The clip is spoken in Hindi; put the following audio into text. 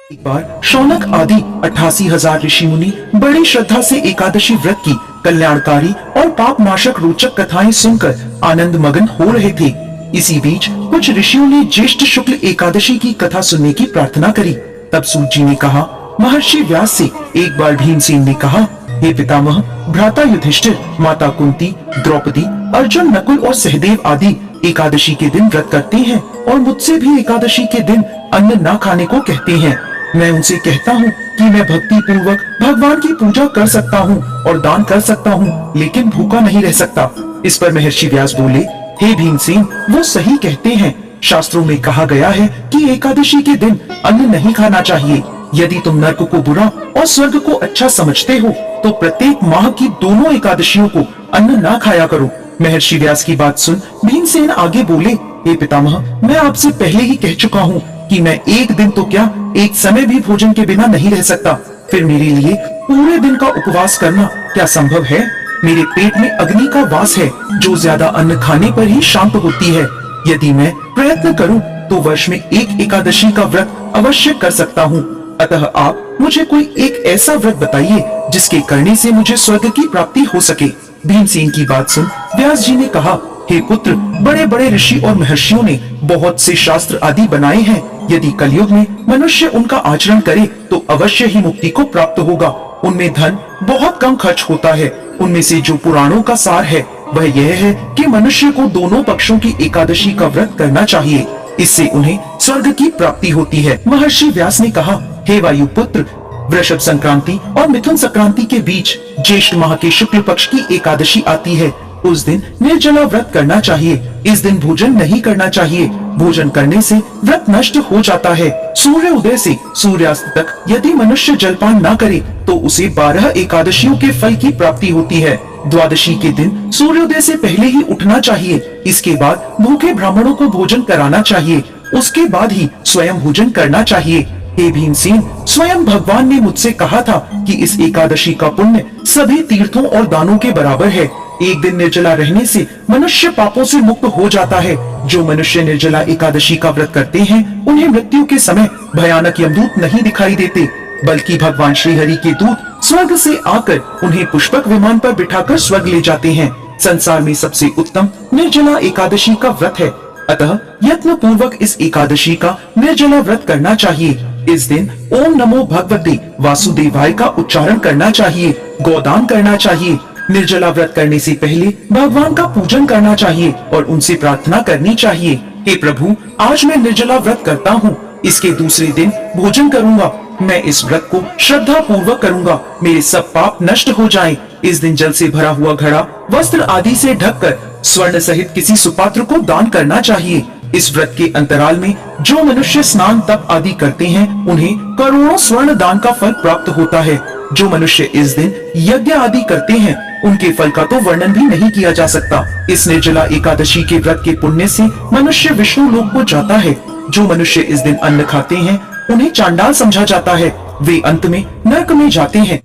एक बार शौनक आदि 88,000 ऋषि मुनि बड़ी श्रद्धा से एकादशी व्रत की कल्याणकारी और पाप नाशक रोचक कथाएं सुनकर आनंद मगन हो रहे थे। इसी बीच कुछ ऋषियों ने ज्येष्ठ शुक्ल एकादशी की कथा सुनने की प्रार्थना करी। तब सूत जी ने कहा, महर्षि व्यास से एक बार भीमसेन ने कहा, हे पितामह, भ्राता युधिष्ठिर, माता कुंती, द्रौपदी, अर्जुन, नकुल और सहदेव आदि एकादशी के दिन व्रत करते हैं और मुझसे भी एकादशी के दिन अन्न न खाने को कहते हैं। मैं उनसे कहता हूँ कि मैं भक्ति पूर्वक भगवान की पूजा कर सकता हूँ और दान कर सकता हूँ, लेकिन भूखा नहीं रह सकता। इस पर महर्षि व्यास बोले, हे भीमसेन, वो सही कहते हैं। शास्त्रों में कहा गया है कि एकादशी के दिन अन्न नहीं खाना चाहिए। यदि तुम नर्क को बुरा और स्वर्ग को अच्छा समझते हो तो प्रत्येक माह की दोनों एकादशियों को अन्न न खाया करो। महर्षि व्यास की बात सुन भीमसेन आगे बोले, हे पितामह, मैं आपसे पहले ही कह चुका हूँ कि मैं एक दिन तो क्या, एक समय भी भोजन के बिना नहीं रह सकता। फिर मेरे लिए पूरे दिन का उपवास करना क्या संभव है? मेरे पेट में अग्नि का वास है जो ज्यादा अन्न खाने पर ही शांत होती है। यदि मैं प्रयत्न करूं तो वर्ष में एक एकादशी का व्रत अवश्य कर सकता हूं। अतः आप मुझे कोई एक ऐसा व्रत बताइए जिसके करने से मुझे स्वर्ग की प्राप्ति हो सके। भीमसेन की बात सुन व्यास जी ने कहा, हे पुत्र, बड़े बड़े ऋषि और महर्षियों ने बहुत से शास्त्र आदि बनाए हैं। यदि कलयुग में मनुष्य उनका आचरण करे तो अवश्य ही मुक्ति को प्राप्त होगा। उनमें धन बहुत कम खर्च होता है। उनमें से जो पुराणों का सार है वह यह है कि मनुष्य को दोनों पक्षों की एकादशी का व्रत करना चाहिए। इससे उन्हें स्वर्ग की प्राप्ति होती है। महर्षि व्यास ने कहा, हे वायुपुत्र, वृषभ संक्रांति और मिथुन संक्रांति के बीच ज्येष्ठ माह के शुक्ल पक्ष की एकादशी आती है। उस दिन निर्जला व्रत करना चाहिए। इस दिन भोजन नहीं करना चाहिए। भोजन करने से व्रत नष्ट हो जाता है। सूर्य उदय से सूर्यास्त तक यदि मनुष्य जलपान न करे तो उसे 12 एकादशियों के फल की प्राप्ति होती है। द्वादशी के दिन सूर्योदय से पहले ही उठना चाहिए। इसके बाद भूखे ब्राह्मणों को भोजन कराना चाहिए। उसके बाद ही स्वयं भोजन करना चाहिए। हे भीमसेन, स्वयं भगवान ने मुझसे कहा था कि इस एकादशी का पुण्य सभी तीर्थों और दानों के बराबर है। एक दिन निर्जला रहने से मनुष्य पापों से मुक्त हो जाता है। जो मनुष्य निर्जला एकादशी का व्रत करते हैं उन्हें मृत्यु के समय भयानक यमदूत नहीं दिखाई देते, बल्कि भगवान श्री हरि के दूत स्वर्ग से आकर उन्हें पुष्पक विमान पर बिठाकर स्वर्ग ले जाते हैं। संसार में सबसे उत्तम निर्जला एकादशी का व्रत है। अतः यत्न पूर्वक इस एकादशी का निर्जला व्रत करना चाहिए। इस दिन ओम नमो भगवते वासुदेवाय का उच्चारण करना चाहिए। गोदान करना चाहिए। निर्जला व्रत करने से पहले भगवान का पूजन करना चाहिए और उनसे प्रार्थना करनी चाहिए, हे प्रभु, आज मैं निर्जला व्रत करता हूँ। इसके दूसरे दिन भोजन करूँगा। मैं इस व्रत को श्रद्धा पूर्वक करूँगा। मेरे सब पाप नष्ट हो जाएं। इस दिन जल से भरा हुआ घड़ा वस्त्र आदि से ढककर स्वर्ण सहित किसी सुपात्र को दान करना चाहिए। इस व्रत के अंतराल में जो मनुष्य स्नान तप आदि करते हैं उन्हें करोड़ों स्वर्ण दान का फल प्राप्त होता है। जो मनुष्य इस दिन यज्ञ आदि करते हैं उनके फल का तो वर्णन भी नहीं किया जा सकता। इस निर्जला एकादशी के व्रत के पुण्य से मनुष्य विष्णु लोक को जाता है। जो मनुष्य इस दिन अन्न खाते हैं उन्हें चांडाल समझा जाता है। वे अंत में नरक में जाते हैं।